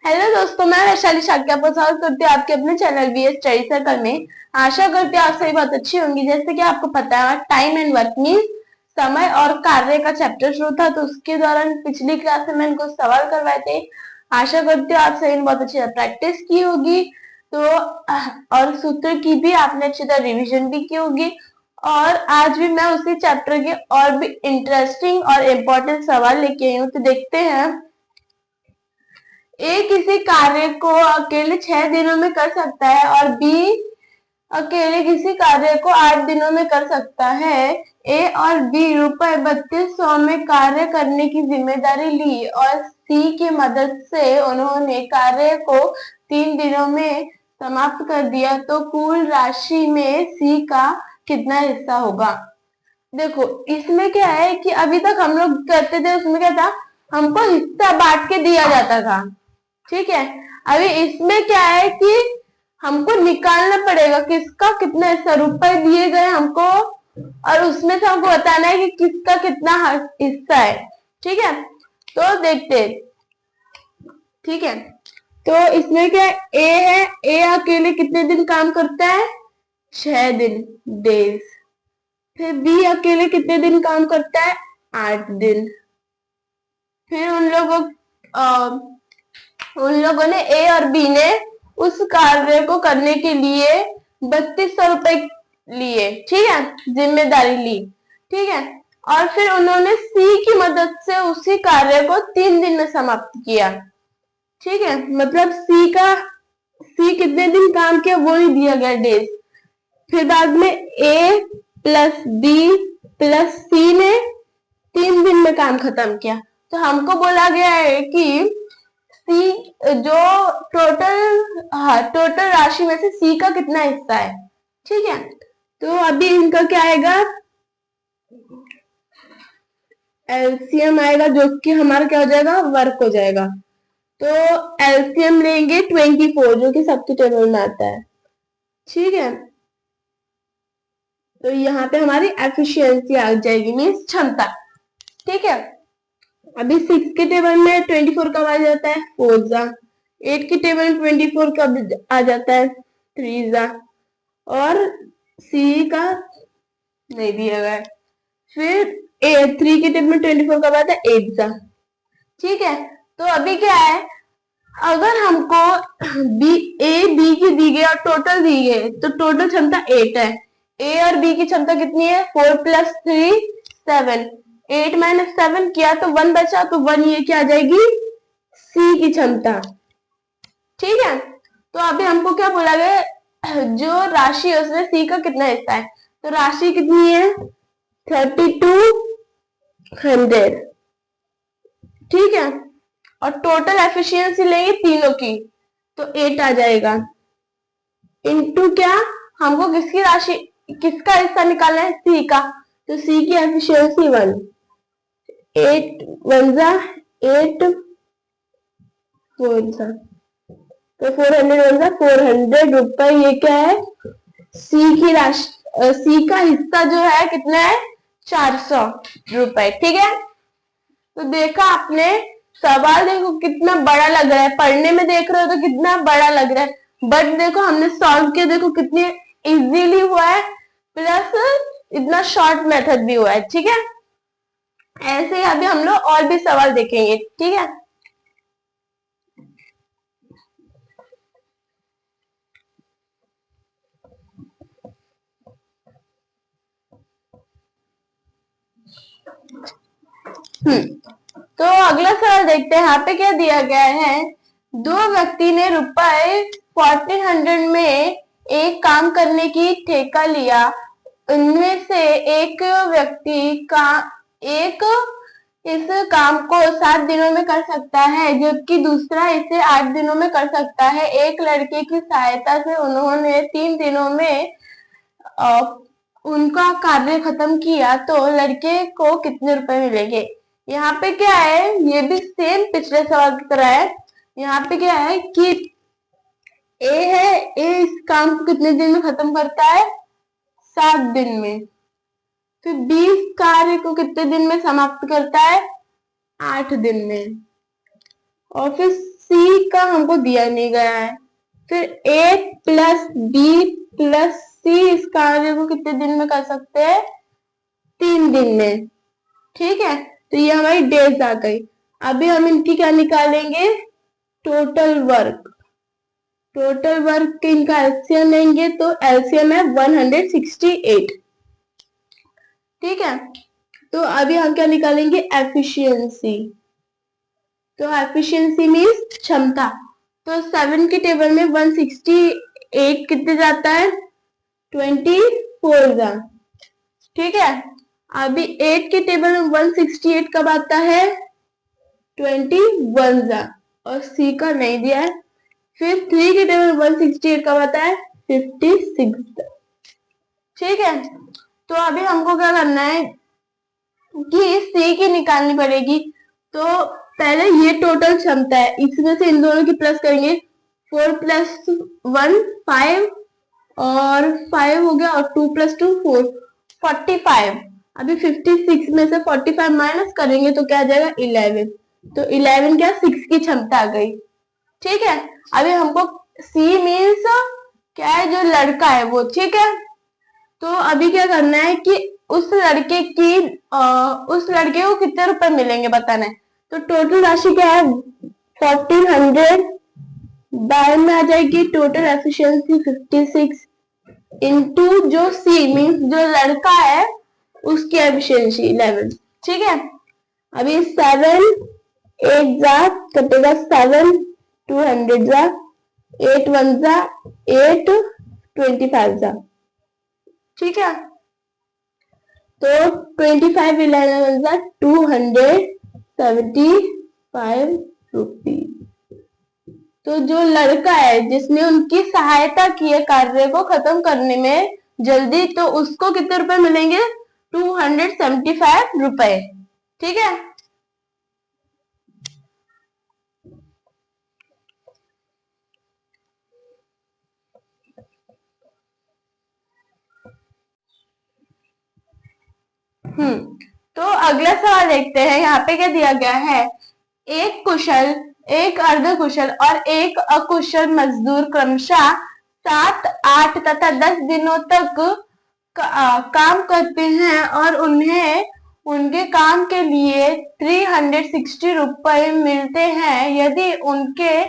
Hello दोस्तों, मैं वैशाली शाक्या स्वागत करती हूँ आपके अपने चैनल वीएस स्टडी सर्कल में। आशा करती हूँ आप सभी बहुत अच्छी होंगी। जैसे कि आपको पता है, टाइम एंड वर्क मीन समय और कार्य का चैप्टर शुरू था, तो उसके दौरान पिछली क्लास में मैंने कुछ सवाल करवाए थे। आशा करती हूँ आप सभी ने बहुत अच्छी तरह प्रैक्टिस की होगी। तो और सूत्र की भी आपने अच्छी तरह रिविजन भी की होगी। और आज भी मैं उसी चैप्टर के और भी इंटरेस्टिंग और इम्पोर्टेंट सवाल लेके आई हूँ। तो देखते हैं। ए किसी कार्य को अकेले 6 दिनों में कर सकता है और बी अकेले किसी कार्य को 8 दिनों में कर सकता है। ए और बी रुपए 3200 में कार्य करने की जिम्मेदारी ली और सी की मदद से उन्होंने कार्य को 3 दिनों में समाप्त कर दिया, तो कुल राशि में सी का कितना हिस्सा होगा। देखो, इसमें क्या है कि अभी तक हम लोग करते थे, उसमें क्या था, हमको हिस्सा बांट के दिया जाता था। ठीक है। अभी इसमें क्या है कि हमको निकालना पड़ेगा किसका कितना हिस्सा, रुपए दिए गए हमको और उसमें से हमको बताना है कि किसका कितना हिस्सा है। ठीक है, तो देखते। ठीक है, तो इसमें क्या है, ए अकेले कितने दिन काम करता है, 6 दिन, डेज। फिर बी अकेले कितने दिन काम करता है, 8 दिन। फिर उन लोगों ने, ए और बी ने उस कार्य को करने के लिए 3200 रुपए लिए। ठीक है, जिम्मेदारी ली। ठीक है, और फिर उन्होंने सी की मदद से उसी कार्य को 3 दिन में समाप्त किया। ठीक है, मतलब सी कितने दिन काम किया वो नहीं दिया गया, डेज। फिर बाद में ए प्लस बी प्लस सी ने 3 दिन में काम खत्म किया। तो हमको बोला गया है कि सी जो टोटल राशि में से सी का कितना हिस्सा है। ठीक है, तो अभी इनका क्या आएगा, एलसीएम आएगा, जो कि हमारा क्या हो जाएगा, वर्क हो जाएगा। तो एलसीएम लेंगे 24, जो कि सबके टेबल में आता है। ठीक है, तो यहाँ पे हमारी एफिशिएंसी आ जाएगी, मीन्स क्षमता। ठीक है, अभी 6 के टेबल में 24 कब आ जाता है, 4 जा। 8 के टेबल में 24 कब आ जाता है, 3 जा। और सी का नहीं दिया गया है। फिर ए 3 के टेबल में 24 कब आता है, 8 जा। ठीक है, तो अभी क्या है, अगर हमको बी की दी गई और टोटल दी गई, तो टोटल क्षमता 8 है। ए और बी की क्षमता कितनी है, 4 + 3 7। 8 - 7 किया तो 1 बचा, तो 1 ये क्या आ जाएगी, सी की क्षमता। ठीक है, तो अभी हमको क्या बोला गया, जो राशि है उसमें सी का कितना हिस्सा है। तो राशि कितनी है, 3200। ठीक है, और टोटल एफिशिएंसी लेंगे तीनों की, तो 8 आ जाएगा। इनटू क्या, हमको किसका हिस्सा निकालना है, सी का। तो सी की एफिशिएंसी 1। 8 1 जा 8, 4 जा, तो 400 1 जा 400 रुपए। ये क्या है, सी की राशि, सी का हिस्सा जो है कितना है, 400 रुपए। ठीक है, तो देखा आपने, सवाल देखो कितना बड़ा लग रहा है, पढ़ने में देख रहे हो तो कितना बड़ा लग रहा है, बट देखो हमने सॉल्व किया, देखो कितनी इजीली हुआ है, प्लस इतना शॉर्ट मेथड भी हुआ है। ठीक है, ऐसे ही अभी हम लोग और भी सवाल देखेंगे। ठीक है, तो अगला सवाल देखते हैं। यहाँ पे क्या दिया गया है, दो व्यक्ति ने रुपए 1400 में एक काम करने की ठेका लिया। उनमें से एक व्यक्ति का एक इस काम को 7 दिनों में कर सकता है, जबकि दूसरा इसे 8 दिनों में कर सकता है। एक लड़के की सहायता से उन्होंने 3 दिनों में उनका कार्य खत्म किया, तो लड़के को कितने रुपए मिलेंगे। यहाँ पे क्या है, ये भी सेम पिछले सवाल की तरह है। यहाँ पे क्या है कि ए इस काम को कितने दिन में खत्म करता है, 7 दिन में। फिर बी इस कार्य को कितने दिन में समाप्त करता है, 8 दिन में। और फिर सी का हमको दिया नहीं गया है। फिर ए प्लस बी प्लस सी इस कार्य को कितने दिन में कर सकते हैं? 3 दिन में। ठीक है, तो ये हमारी डेज आ गई। अभी हम इनकी क्या निकालेंगे? Total work. टोटल वर्क के इनका एलसीएम लेंगे, तो एलसीएम है 168। ठीक है, तो अभी हम क्या निकालेंगे? एफिशिएंसी। तो एफिशिएंसी मीन्स क्षमता। तो 7 के टेबल में 168 कितने जाता है? 24 जा। ठीक है, अभी 8 के टेबल में 168 कब आता है? 21 जा, और सी का नहीं दिया है। फिर 3 के टेबल में 168 कब आता है? 56। ठीक है, तो अभी हमको क्या करना है कि सी की निकालनी पड़ेगी। तो पहले ये टोटल क्षमता है, इसमें से इन दोनों की प्लस करेंगे। 4 प्लस 1 5, और 5 हो गया, और 2 प्लस 2 4, 45। अभी 56 में से 45 माइनस करेंगे तो क्या आ जाएगा? 11। तो 11 क्या? 6 की क्षमता आ गई। ठीक है, अभी हमको सी मीन्स क्या है? जो लड़का है वो। ठीक है, तो अभी क्या करना है कि उस लड़के को कितने रुपए मिलेंगे बताना है। तो टोटल राशि क्या है? 1400 बाय में आ जाएगी टोटल एफिशिएंसी 56 इंटू जो सी मीन्स जो लड़का है उसकी एफिशिएंसी 11। ठीक है, अभी 7 8 जा कटेगा 7, 200 जा, 8 1 जा 8, 25 जा। ठीक है, तो 25 11 जा 275 रुपीज। तो जो लड़का है जिसने उनकी सहायता की है कार्य को खत्म करने में जल्दी, तो उसको कितने रुपए मिलेंगे? 275 रुपए। ठीक है, तो अगला सवाल देखते हैं। यहाँ पे क्या दिया गया है? एक कुशल, एक अर्धकुशल और एक अकुशल मजदूर क्रमशः 7 8 तथा 10 दिनों तक काम करते हैं और उन्हें उनके काम के लिए 360 रुपए मिलते हैं। यदि उनके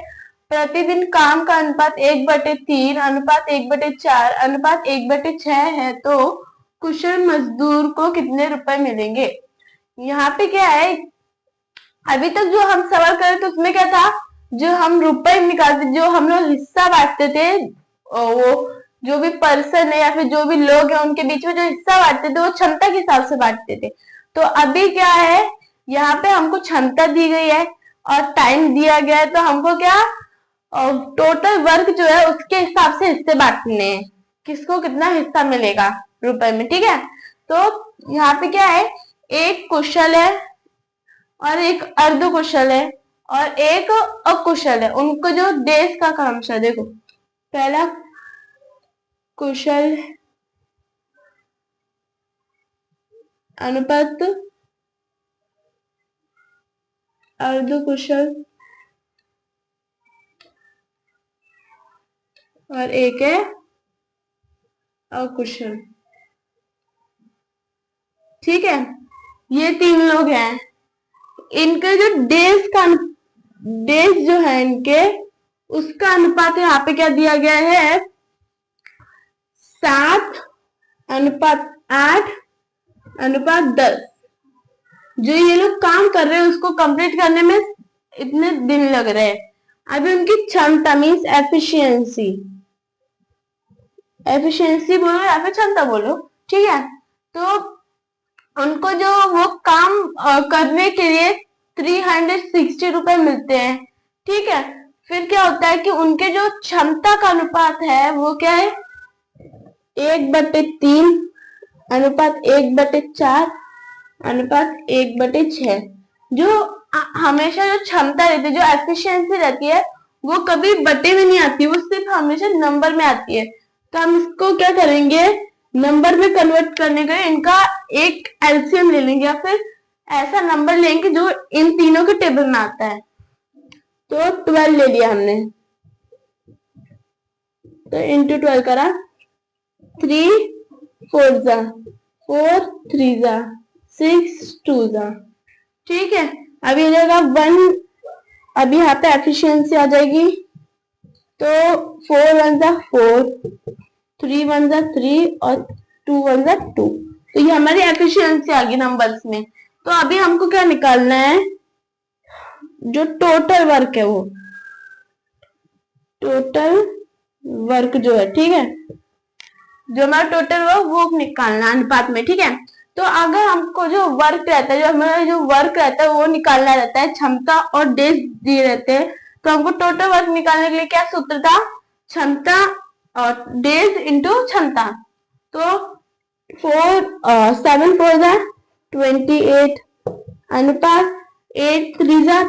प्रतिदिन काम का अनुपात 1/3 अनुपात 1/4 अनुपात 1/6 है, तो कुशल मजदूर को कितने रुपए मिलेंगे? यहाँ पे क्या है? अभी तक जो हम सवाल कर रहे थे उसमें क्या था? जो हम रुपए निकालते, जो हम लोग हिस्सा बांटते थे, वो जो भी पर्सन है या फिर जो भी लोग हैं उनके बीच में जो हिस्सा बांटते थे वो क्षमता के हिसाब से बांटते थे। तो अभी क्या है? यहाँ पे हमको क्षमता दी गई है और टाइम दिया गया है, तो हमको क्या टोटल वर्क जो है उसके हिसाब से हिस्से बांटने हैं, किसको कितना हिस्सा मिलेगा रुपए में। ठीक है, तो यहाँ पे क्या है? एक कुशल है और एक अर्ध कुशल है और एक अकुशल है। उनको जो देश का क्रमशः देखो, पहला कुशल अनुपात अर्ध कुशल और एक है अकुशल। ठीक है, ये 3 लोग हैं। इनके जो डेज जो है इनके, उसका अनुपात यहाँ पे क्या दिया गया है? 7 अनुपात 8 अनुपात 10। जो ये लोग काम कर रहे हैं उसको कंप्लीट करने में इतने दिन लग रहे हैं। अभी उनकी क्षमता मीन्स एफिशिएंसी, एफिशिएंसी बोलो या फिर क्षमता बोलो। ठीक है, तो उनको जो वो काम करने के लिए 360 रुपए मिलते हैं। ठीक है, फिर क्या होता है कि उनके जो क्षमता का अनुपात है वो क्या है? 1/3 अनुपात 1/4 अनुपात 1/6। जो हमेशा जो क्षमता रहती है, जो एफिशिएंसी रहती है, वो कभी बटे में नहीं आती, वो सिर्फ हमेशा नंबर में आती है। तो हम इसको क्या करेंगे? नंबर में कन्वर्ट करने के लिए इनका एक एलसीएम ले लेंगे या फिर ऐसा नंबर लेंगे जो इन तीनों के टेबल में आता है। तो 12 ले लिया हमने, तो इंटू 12 करा, 3 4 जा 4 3 जा 6 2 जा, ठीक है। अभी हो जाएगा 1, अभी यहाँ पे एफिशिएंसी आ जाएगी, तो 4 1 जा 4, 3 1 जा 3 और 2 1 जा 2, तो ये हमारी एफिशिएंसी आ गई नंबर्स में। तो अभी हमको क्या निकालना है, जो टोटल वर्क है, वो टोटल वर्क जो है, ठीक है, जो हमारा टोटल वर्क वो निकालना अनुपात में, ठीक है। तो अगर हमको जो वर्क रहता है, जो हमारा जो वर्क रहता है वो निकालना रहता है, क्षमता और डेज दिए रहते हैं, तो हमको टोटल वर्क निकालने के लिए क्या सूत्र था, क्षमता और डेज इंटू क्षमता। तो 7 4 जा 28 अनुपात 8 3 जा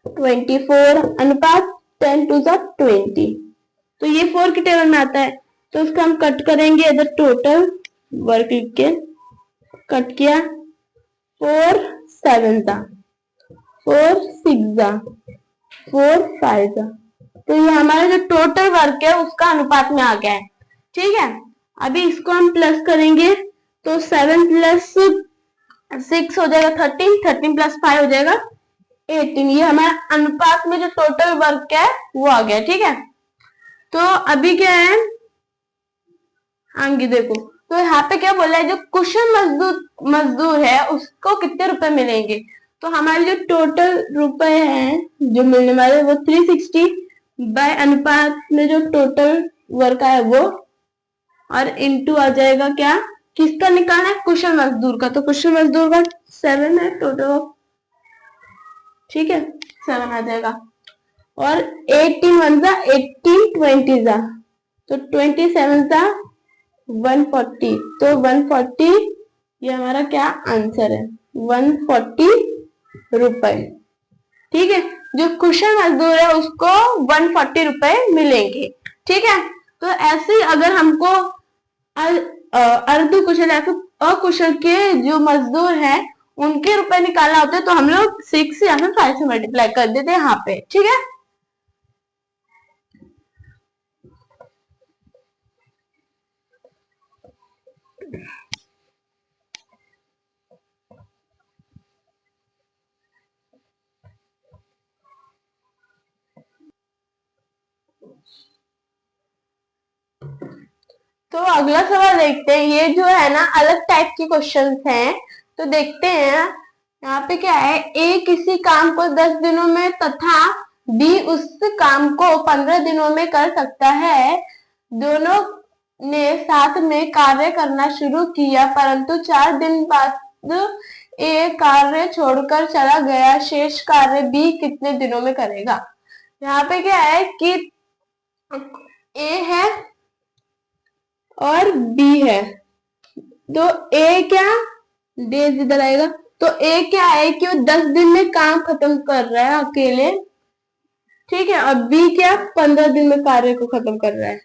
24 अनुपात 10 2 जा 20, तो ये 4 के टेबल में आता है, तो उसको हम कट करेंगे, इधर टोटल वर्क लिख के कट किया, 4 7 जा 4 6 जा 4 5 जा, तो ये हमारा जो टोटल वर्क है उसका अनुपात में आ गया है, ठीक है। अभी इसको हम प्लस करेंगे, तो 7 प्लस 6 हो जाएगा 13, 13 प्लस 5 हो जाएगा 18, ये हमारा अनुपात में जो टोटल वर्क है वो आ गया, ठीक है। तो अभी क्या है, आगे देखो, तो यहाँ पे क्या बोला है, जो कुशल मजदूर है उसको कितने रुपए मिलेंगे, तो हमारे जो टोटल रुपए हैं जो मिलने वाले वो 360 बाय अनुपात में जो टोटल वर्क है वो, और इंटू आ जाएगा क्या, किसका निकालना है, कुशल मजदूर का, तो कुशल मजदूर का 7 है टोटल, ठीक है, 7 आ जाएगा, और 18 1 जा 18 20 जा, तो 27 जा 140, तो 140 ये हमारा क्या आंसर है, 140 रुपए, ठीक है। जो कुशल मजदूर है उसको 140 रुपए मिलेंगे, ठीक है। तो ऐसे अगर हमको अर्ध कुशल या फिर अकुशल के जो मजदूर हैं उनके रुपए निकालना होते हैं, तो हम लोग 6 या फिर 5 से मल्टीप्लाई कर देते हैं यहाँ पे, ठीक है। तो अगला सवाल देखते हैं, ये जो है ना अलग टाइप के क्वेश्चंस हैं, तो देखते हैं यहाँ पे क्या है, ए किसी काम को 10 दिनों में तथा बी उस काम को 15 दिनों में कर सकता है, दोनों ने साथ में कार्य करना शुरू किया, परंतु 4 दिन बाद ए कार्य छोड़कर चला गया, शेष कार्य बी कितने दिनों में करेगा। यहाँ पे क्या है कि ए है और बी है, तो ए क्या डेज इधर आएगा, तो ए क्या है कि वो 10 दिन में काम खत्म कर रहा है अकेले, ठीक है, और बी क्या 15 दिन में कार्य को खत्म कर रहा है,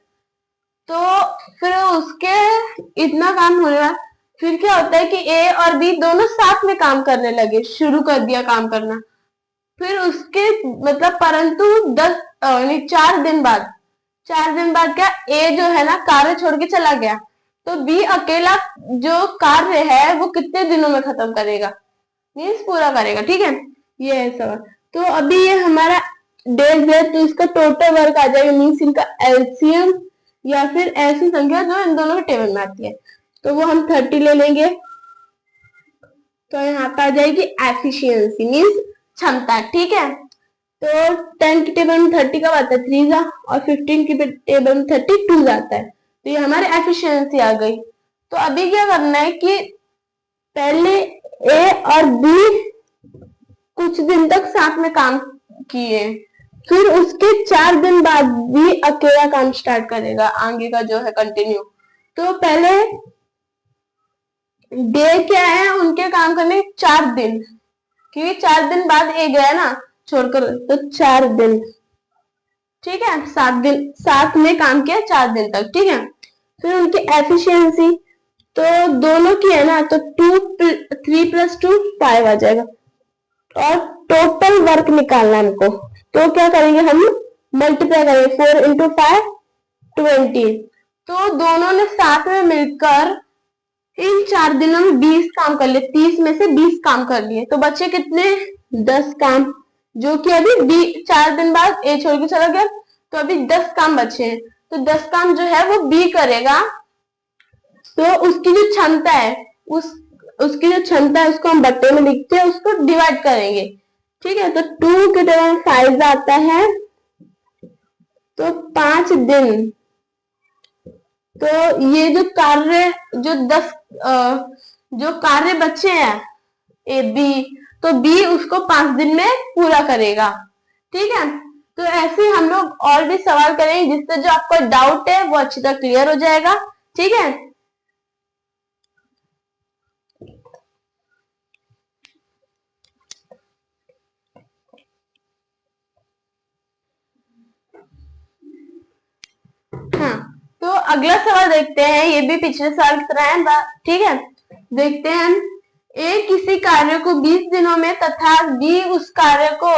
तो फिर उसके इतना काम होने वाला, फिर क्या होता है कि ए और बी दोनों साथ में काम करने लगे, शुरू कर दिया काम करना, फिर उसके मतलब परंतु 4 दिन बाद क्या ए जो है ना कार्य छोड़ के चला गया, तो बी अकेला जो कार्य है वो कितने दिनों में खत्म करेगा, मीन्स पूरा करेगा, ठीक है, ये है सवाल। तो अभी ये हमारा डेज है, तो इसका टोटल वर्क आ जाएगा, मीन्स इनका एलसीएम या फिर ऐसी संख्या जो इन दोनों के टेबल में आती है, तो वो हम 30 ले लेंगे, तो यहाँ पे आ जाएगी एफिशिएंसी मीन्स क्षमता, ठीक है। तो 10 की टेबल में 30 कब आता है, 3 जा, और 15 की टेबल में 32 जाता है, तो ये हमारी एफिशिएंसी आ गई। तो अभी क्या करना है कि पहले ए और बी कुछ दिन तक साथ में काम किए, फिर उसके 4 दिन बाद बी अकेला काम स्टार्ट करेगा, आगे का जो है कंटिन्यू। तो पहले डे क्या है उनके काम करने 4 दिन, क्योंकि 4 दिन बाद ए गया ना छोड़कर, तो 4 दिन, ठीक है, 7 दिन साथ में काम किया 4 दिन तक, ठीक है। फिर उनकी एफिशिएंसी तो दोनों की है ना, तो 3 + 2 5 आ जाएगा, और टोटल वर्क निकालना हमको, तो क्या करेंगे हम, मल्टीप्लाई करेंगे, 4 इंटू 5 20। तो दोनों ने साथ में मिलकर इन 4 दिनों में 20 काम कर लिए, 30 में से 20 काम कर लिए, तो बचे कितने, 10 काम, जो कि अभी 4 दिन बाद ए छोड़ के चला गया, तो अभी 10 काम बचे हैं। तो 10 काम जो है वो बी करेगा। तो उसकी जो क्षमता है, उसकी जो क्षमता है उसको हम बट्टे में लिखते हैं, उसको डिवाइड करेंगे। ठीक है, तो 2 के टेबल 5 आता है, तो 5 दिन। तो ये जो कार्य, जो 10 जो कार्य बचे हैं ए बी, तो बी उसको 5 दिन में पूरा करेगा। ठीक है, तो ऐसे हम लोग और भी सवाल करेंगे जिससे जो आपको डाउट है वो अच्छी तरह क्लियर हो जाएगा। ठीक है, हाँ, तो अगला सवाल देखते हैं, ये भी पिछले सवाल की तरह है। ठीक है, देखते हैं। ए किसी कार्य को 20 दिनों में तथा बी उस कार्य को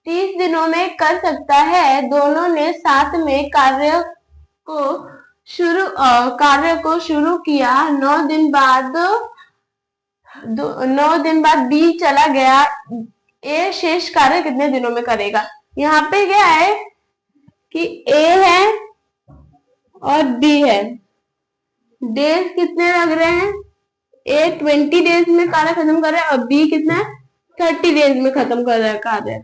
30 दिनों में कर सकता है। दोनों ने साथ में कार्य को शुरू किया। 9 दिन बाद बी चला गया। ए शेष कार्य कितने दिनों में करेगा। यहाँ पे क्या है कि ए है और बी है, डेज कितने लग रहे हैं, ए 20 डेज में कार्य खत्म कर रहा है और बी कितना 30 डेज में खत्म कर रहा है कार्य।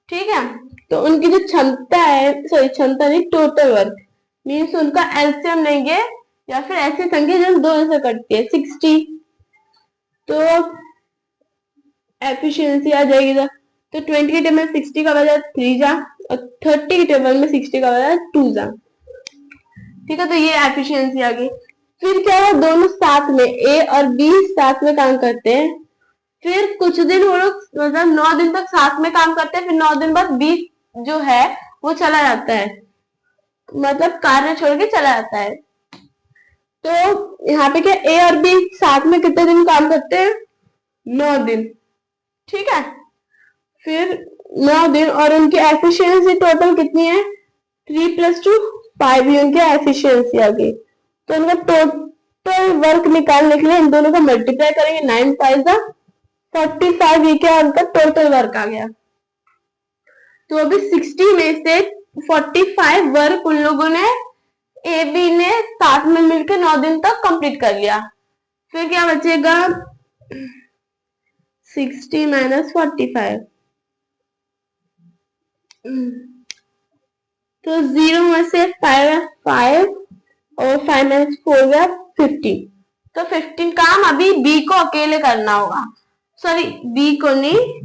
ठीक है, तो उनकी जो क्षमता है, सॉरी क्षमता नहीं, टोटल वर्क मीन्स उनका एलसीएम लेंगे या फिर ऐसी संख्या जो 2 से कटती है, 60। तो एफिशिएंसी आ जाएगी, तो 20 के टेबल में 60 का वजह 3 जा और 30 के टेबल में 60 का वजह 2 जा। ठीक है, तो ये एफिशिएंसी आ गई। फिर क्या है, दोनों साथ में ए और बी साथ में काम करते हैं। फिर कुछ दिन वो लोग मतलब 9 दिन तक साथ में काम करते हैं, फिर 9 दिन बाद बी जो है वो चला जाता है, मतलब कार्य छोड़ के चला जाता है। तो यहाँ पे क्या, ए और बी साथ में कितने दिन काम करते हैं, 9 दिन। ठीक है, फिर 9 दिन और उनकी एफिशिएंसी टोटल कितनी है, 3 + 2 5 ही उनकी एफिशिएंसी आ गई। तो उनका टोटल वर्क निकालने के लिए इन दोनों को मल्टीप्लाई करेंगे, 9 × 5 = 45, ये क्या उनका टोटल वर्क आ गया। तो अभी 60 में से 45 वर्क उन लोगों ने, ए बी ने साथ में मिलकर 9 दिन तक कंप्लीट कर लिया। फिर क्या बचेगा, 60 - 45, तो 0 में से 5 और 5 - 4 गया 15। तो 15 काम अभी बी को अकेले करना होगा, सॉरी बी को नहीं,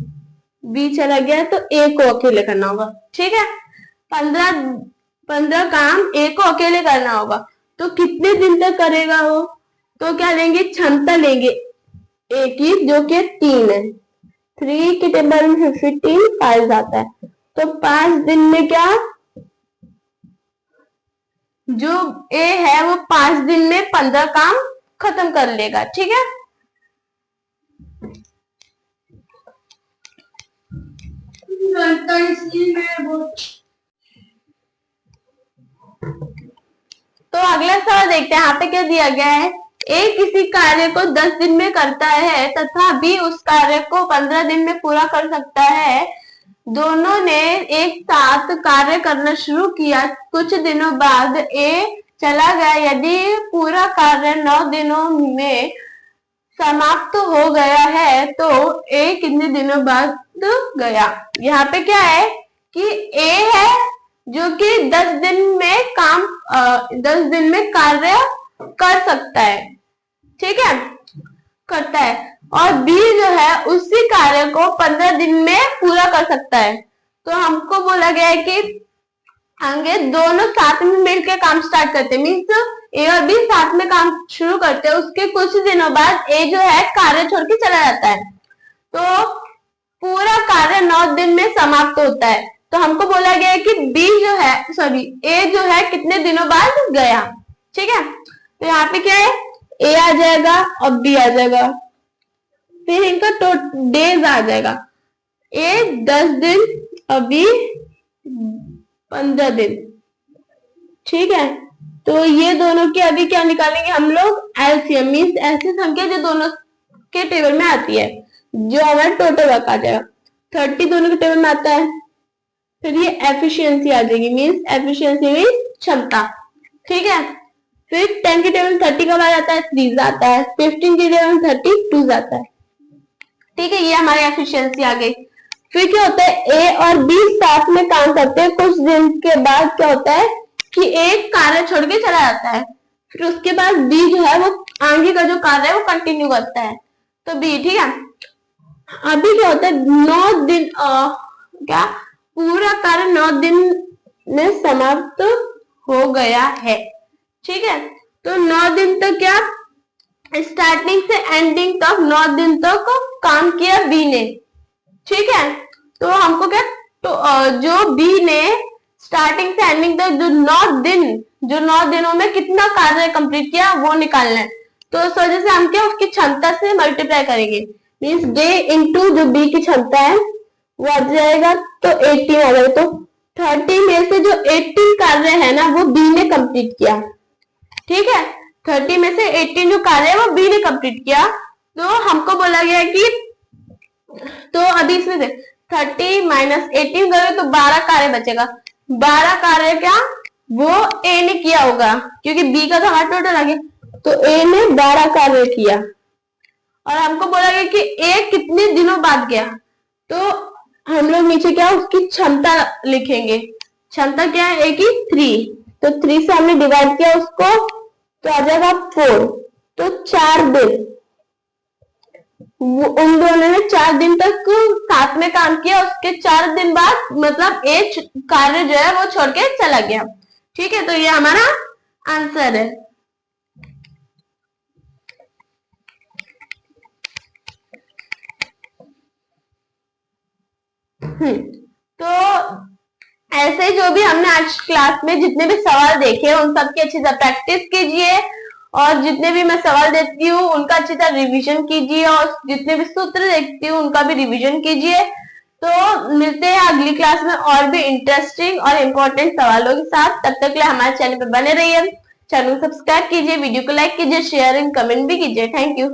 बी चला गया तो ए को अकेले करना होगा। ठीक है, 15 काम ए को अकेले करना होगा। तो कितने दिन तक करेगा वो, तो क्या लेंगे, क्षमता लेंगे ए की जो कि 3 है, 3 के टेबल में 15 5 आता है, तो 5 दिन में क्या, जो ए है वो 5 दिन में 15 काम खत्म कर लेगा। ठीक है, तो अगला सवाल देखते हैं। यहाँ पे क्या दिया गया है, ए किसी कार्य को 10 दिन में करता है तथा बी उस कार्य को 15 दिन में पूरा कर सकता है। दोनों ने एक साथ कार्य करना शुरू किया। कुछ दिनों बाद ए चला गया। यदि पूरा कार्य 9 दिनों में समाप्त हो गया है तो ए कितने दिनों बाद गया। यहाँ पे क्या है कि ए है जो कि 10 दिन में 10 दिन में कार्य कर सकता है। ठीक है, करता है, और बी जो है उसी कार्य को 15 दिन में पूरा कर सकता है। तो हमको बोला गया है कि आगे दोनों साथ में मिलकर काम स्टार्ट करते हैं, मीन्स ए और बी साथ में काम शुरू करते हैं। उसके कुछ दिनों बाद ए जो है कार्य छोड़ के चला जाता है, तो पूरा कार्य 9 दिन में समाप्त होता है। तो हमको बोला गया है कि बी जो है, सॉरी ए जो है कितने दिनों बाद गया। ठीक है, तो यहाँ पे क्या है, ए आ जाएगा और बी आ जाएगा, फिर इनका डेज आ जाएगा। ए 10 दिन अभी 15 दिन। ठीक है, तो ये दोनों की अभी क्या निकालेंगे हम लोग, एलसीएम, मीन्स ऐसी संख्या जो दोनों के टेबल में आती है, जो हमारा टोटल वर्क आ जाएगा। 30 दोनों के टेबल में आता है, फिर ये एफिशिएंसी आ जाएगी, मीन्स एफिशिएंसी मीन्स क्षमता। ठीक है, फिर 10 के टेबल में 30 कब आ जाता है, 3 आता है, 15 के टेबल में 32 आता है। ठीक है, ये हमारी एफिशिएंसी आ गई। फिर क्या होता है, ए और बी साथ में काम करते हैं, कुछ दिन के बाद क्या होता है कि एक कार्य छोड़ के चला जाता है, फिर उसके बाद बी जो है वो आगे का जो कार्य है वो कंटिन्यू करता है, तो बी। ठीक है, अभी क्या होता है, 9 दिन क्या पूरा कार्य 9 दिन में समाप्त हो गया है। ठीक है, तो 9 दिन तक क्या, स्टार्टिंग से एंडिंग तक 9 दिन तक काम किया बी ने। ठीक है, तो हमको क्या, तो जो बी ने स्टार्टिंग से एंडिंग तक जो 9 दिनों में कितना कार्य कंप्लीट किया वो निकालना है। तो इस वजह से हम क्या उसकी क्षमता से मल्टीप्लाई करेंगे, मीन्स डे इंटू जो बी की क्षमता है वो आ जाएगा, तो 18 आ जाएगा। तो 30 में से जो 18 कार्य है ना वो बी ने कंप्लीट किया। ठीक है, 30 में से 18 जो कार्य है वो बी ने कंप्लीट किया, तो हमको बोला गया कि, तो अभी इसमें से 30 माइनस 18 करोगे तो 12 कार्य बचेगा। 12 कार्य क्या वो ए ने किया होगा, क्योंकि बी का तो हमारा टोटल आ गया, तो ए ने 12 कार्य किया। और हमको बोला गया कि ए कितने दिनों बाद गया, तो हम लोग नीचे क्या उसकी क्षमता लिखेंगे। क्षमता क्या है, ए की 3, तो 3 से हमने डिवाइड किया उसको, तो आ जाएगा 4, तो 4 दिन। उन दोनों ने 4 दिन तक साथ में काम किया, उसके 4 दिन बाद मतलब एक कार्य जो है वो छोड़ के चला गया। ठीक है, तो ये हमारा आंसर है। तो ऐसे जो भी हमने आज क्लास में जितने भी सवाल देखे उन सबकी अच्छी तरह प्रैक्टिस कीजिए, और जितने भी मैं सवाल देती हूँ उनका अच्छी तरह रिवीजन कीजिए, और जितने भी सूत्र देखती हूँ उनका भी रिवीजन कीजिए। तो मिलते हैं अगली क्लास में और भी इंटरेस्टिंग और इम्पोर्टेंट सवालों के साथ। तब तक के लिए हमारे चैनल पर बने रहिए, चैनल सब्सक्राइब कीजिए, वीडियो को लाइक कीजिए, शेयर एंड कमेंट भी कीजिए। Thank you.